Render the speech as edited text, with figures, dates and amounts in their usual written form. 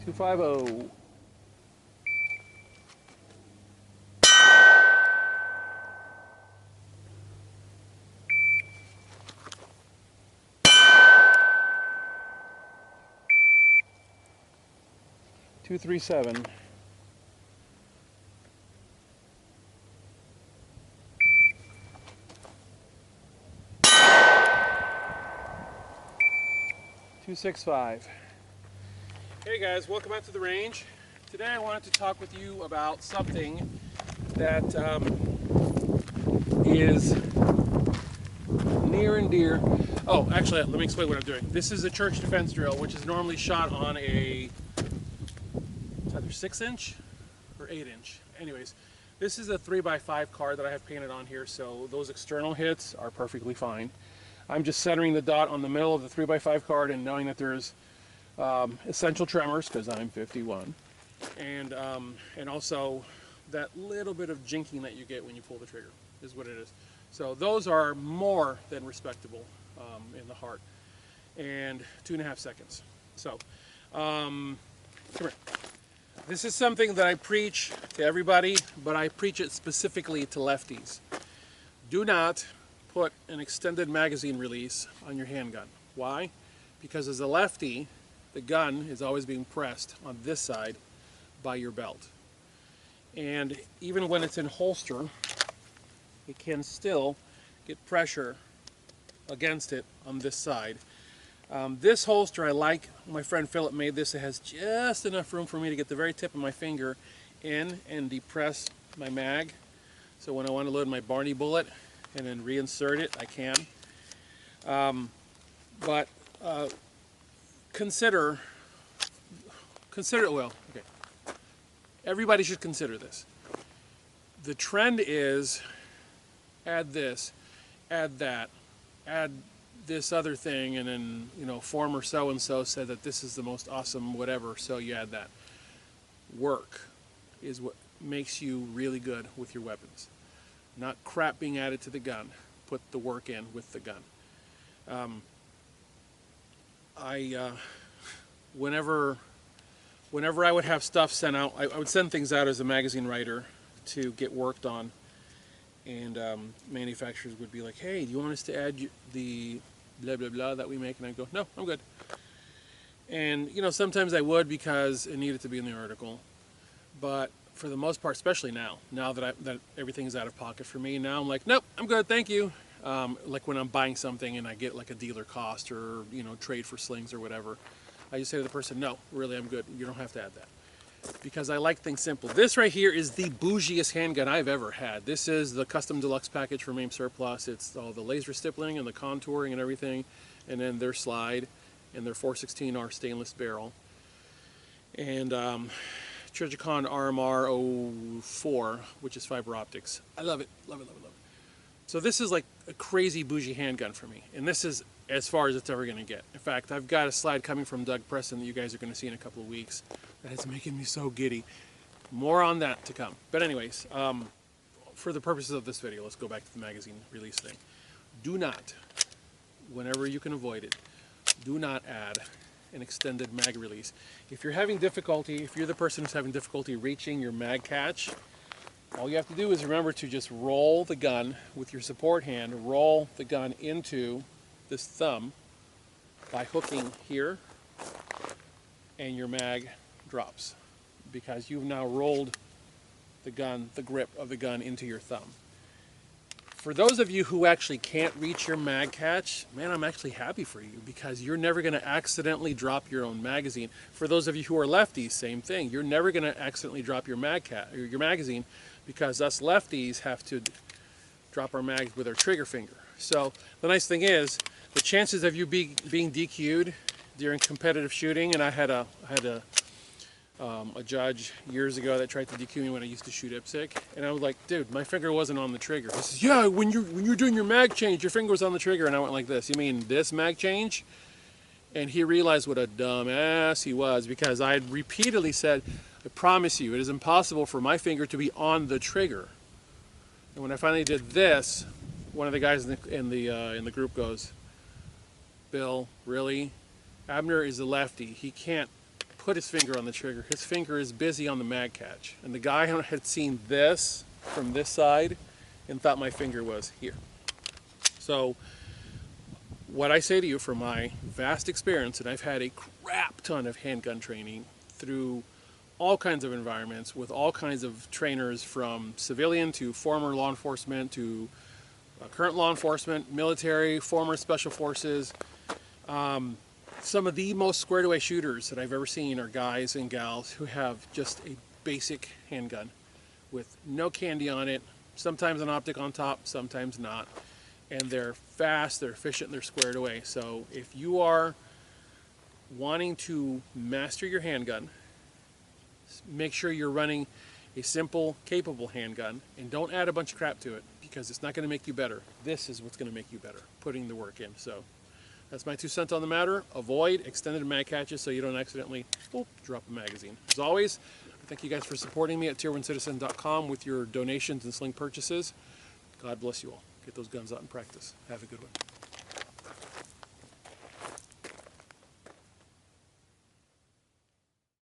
250. Two, 3, 7. Two, 6, 5. Hey guys, welcome back to the range. Today I wanted to talk with you about something that is near and dear. Oh, actually, let me explain what I'm doing. This is a church defense drill, which is normally shot on a it's either 6-inch or 8-inch. Anyways, this is a 3x5 card that I have painted on here, so those external hits are perfectly fine. I'm just centering the dot on the middle of the 3x5 card and knowing that there's essential tremors, because I'm 51, and also that little bit of jinking that you get when you pull the trigger is what it is. So those are more than respectable in the heart, and 2.5 seconds. So come here. This is something that I preach to everybody, but I preach it specifically to lefties. Do not put an extended magazine release on your handgun. Why? Because as a lefty, the gun is always being pressed on this side by your belt. And even when it's in holster, it can still get pressure against it on this side. This holster I like. My friend Phillip made this. It has just enough room for me to get the very tip of my finger in and depress my mag. So when I want to load my Barney bullet and then reinsert it, I can. But consider well, okay. Everybody should consider this. The trend is add this, add that, add this other thing, and then, you know, former so-and-so said that this is the most awesome whatever, so you add that. Work is what makes you really good with your weapons. Not crap being added to the gun. Put the work in with the gun. Whenever I would have stuff sent out, I would send things out as a magazine writer to get worked on, and manufacturers would be like, hey, do you want us to add the blah blah blah that we make? And I'd go, no, I'm good. And you know, sometimes I would because it needed to be in the article, but for the most part, especially now that everything's out of pocket for me, now I'm like, nope, I'm good, thank you. Like when I'm buying something and I get like a dealer cost or, you know, trade for slings or whatever, I just say to the person, no, really, I'm good. You don't have to add that. Because I like things simple. This right here is the bougiest handgun I've ever had. This is the custom deluxe package from AIM Surplus. It's all the laser stippling and the contouring and everything, and then their slide and their 416R stainless barrel. And Trijicon RMR 04, which is fiber optics. I love it, love it, love it, love it. So this is like a crazy bougie handgun for me, and this is as far as it's ever going to get. In fact, I've got a slide coming from Doug Preston that you guys are going to see in a couple of weeks. That is making me so giddy. More on that to come. But anyways, for the purposes of this video, let's go back to the magazine release thing. Do not, whenever you can avoid it, do not add an extended mag release. If you're having difficulty, if you're the person who's having difficulty reaching your mag catch, all you have to do is remember to just roll the gun with your support hand, roll the gun into this thumb by hooking here, and your mag drops because you've now rolled the gun, the grip of the gun, into your thumb. For those of you who actually can't reach your mag catch, man, I'm actually happy for you because you're never going to accidentally drop your own magazine. For those of you who are lefties, same thing. You're never going to accidentally drop your magazine because us lefties have to drop our mags with our trigger finger. So the nice thing is, the chances of you being DQ'd during competitive shooting, and I had a judge years ago that tried to DQ me when I used to shoot IPSC, and I was like, dude, my finger wasn't on the trigger. He says, yeah, when you're doing your mag change, your finger was on the trigger. And I went like this, you mean this mag change? And he realized what a dumb ass he was, because I had repeatedly said, I promise you, it is impossible for my finger to be on the trigger. And when I finally did this, one of the guys in the group goes, Bill, really? Abner is a lefty. He can't put his finger on the trigger. His finger is busy on the mag catch. And the guy had seen this from this side and thought my finger was here. So what I say to you from my vast experience, and I've had a crap ton of handgun training through all kinds of environments with all kinds of trainers, from civilian to former law enforcement to current law enforcement, military, former special forces. Some of the most squared away shooters that I've ever seen are guys and gals who have just a basic handgun with no candy on it, sometimes an optic on top, sometimes not. And they're fast, they're efficient, and they're squared away. So if you are wanting to master your handgun, make sure you're running a simple, capable handgun, and don't add a bunch of crap to it, because it's not going to make you better. This is what's going to make you better, putting the work in. So that's my 2 cents on the matter. Avoid extended mag catches so you don't accidentally drop a magazine. As always, thank you guys for supporting me at tier1citizen.com with your donations and sling purchases. God bless you all. Get those guns out and practice. Have a good one.